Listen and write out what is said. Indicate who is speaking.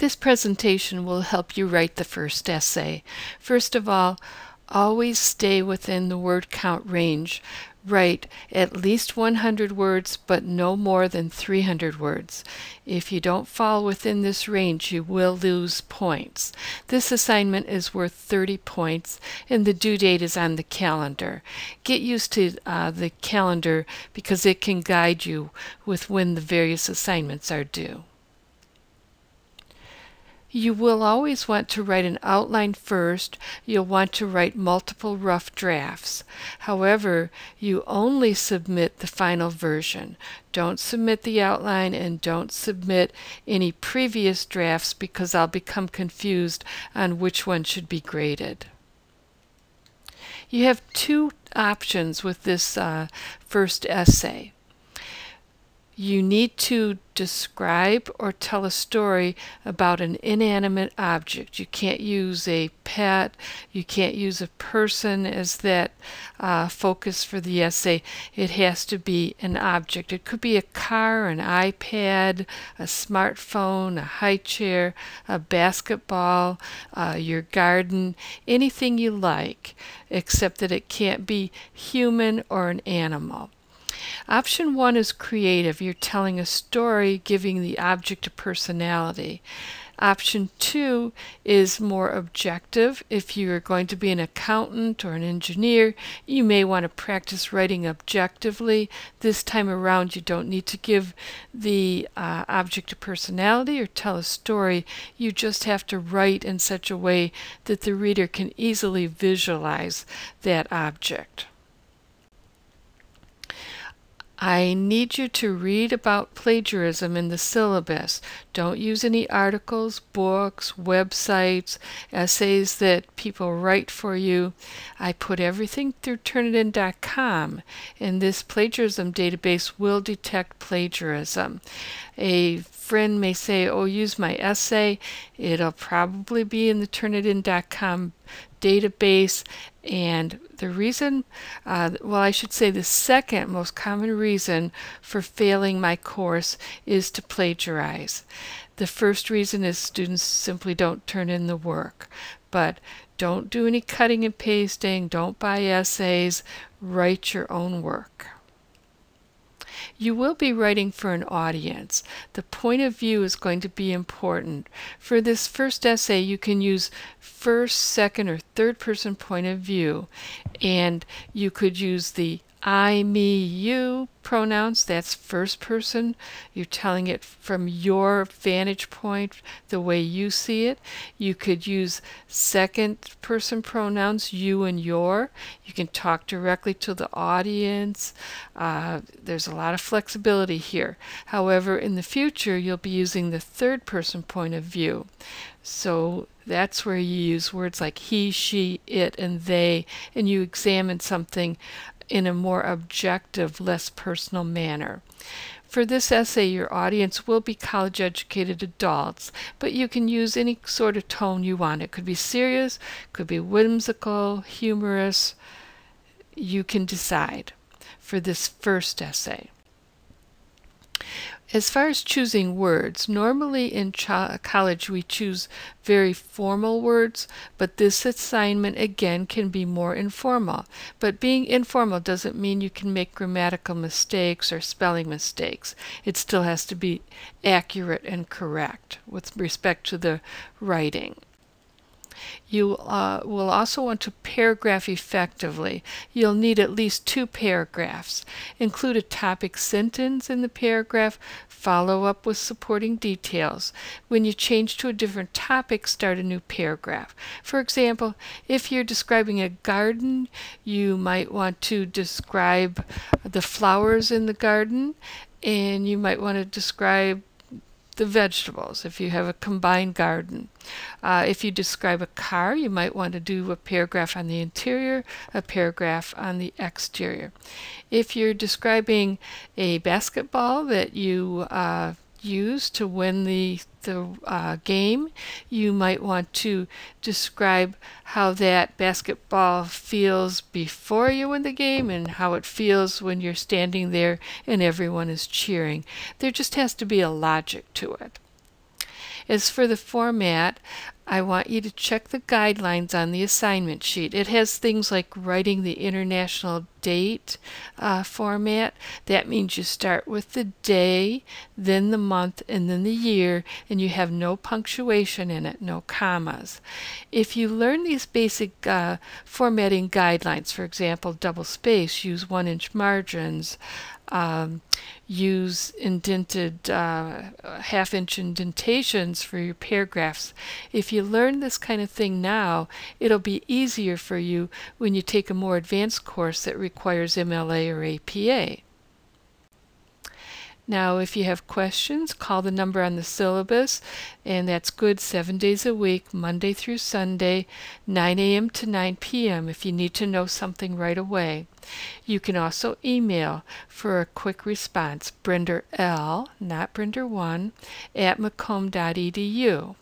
Speaker 1: This presentation will help you write the first essay. First of all, always stay within the word count range. Write at least 100 words, but no more than 300 words. If you don't fall within this range, you will lose points. This assignment is worth 30 points, and the due date is on the calendar. Get used to the calendar because it can guide you with when the various assignments are due. You will always want to write an outline first. You'll want to write multiple rough drafts. However, you only submit the final version. Don't submit the outline and don't submit any previous drafts because I'll become confused on which one should be graded. You have two options with this first essay. You need to describe or tell a story about an inanimate object. You can't use a pet, you can't use a person as that focus for the essay. It has to be an object. It could be a car, an iPad, a smartphone, a high chair, a basketball, your garden, anything you like, except that it can't be human or an animal. Option 1 is creative. You're telling a story, giving the object a personality. Option 2 is more objective. If you're going to be an accountant or an engineer, you may want to practice writing objectively. This time around, you don't need to give the object a personality or tell a story. You just have to write in such a way that the reader can easily visualize that object. I need you to read about plagiarism in the syllabus. Don't use any articles, books, websites, essays that people write for you. I put everything through Turnitin.com, and this plagiarism database will detect plagiarism. A friend may say, oh, use my essay. It'll probably be in the Turnitin.com database, and the reason, well, I should say the second most common reason for failing my course is to plagiarize. The first reason is students simply don't turn in the work, but don't do any cutting and pasting, don't buy essays, write your own work. You will be writing for an audience. The point of view is going to be important. For this first essay, you can use first, second, or third person point of view, and you could use the I, me, you pronouns. That's first person. You're telling it from your vantage point, the way you see it. You could use second person pronouns, you and your. You can talk directly to the audience. There's a lot of flexibility here. However, in the future, you'll be using the third person point of view. So that's where you use words like he, she, it, and they, and you examine something in a more objective, less personal manner. For this essay, your audience will be college-educated adults, but you can use any sort of tone you want. It could be serious, could be whimsical, humorous. You can decide for this first essay. As far as choosing words, normally in college we choose very formal words, but this assignment again can be more informal. But being informal doesn't mean you can make grammatical mistakes or spelling mistakes. It still has to be accurate and correct with respect to the writing. You will also want to paragraph effectively. You'll need at least 2 paragraphs. Include a topic sentence in the paragraph. Follow up with supporting details. When you change to a different topic, start a new paragraph. For example, if you're describing a garden, you might want to describe the flowers in the garden, and you might want to describe the vegetables if you have a combined garden. If you describe a car, you might want to do a paragraph on the interior, a paragraph on the exterior. If you're describing a basketball that you use to win the game, you might want to describe how that basketball feels before you win the game and how it feels when you're standing there and everyone is cheering. There just has to be a logic to it. As for the format, I want you to check the guidelines on the assignment sheet. It has things like writing the international date format. That means you start with the day, then the month, and then the year, and you have no punctuation in it, no commas. If you learn these basic formatting guidelines, for example, double space, use 1-inch margins, use indented half-inch indentations for your paragraphs. If you learn this kind of thing now, it'll be easier for you when you take a more advanced course that requires MLA or APA. Now, if you have questions, call the number on the syllabus, and that's good 7 days a week, Monday through Sunday, 9 a.m. to 9 p.m. if you need to know something right away. You can also email for a quick response, brenderl, not brender1, @macomb.edu.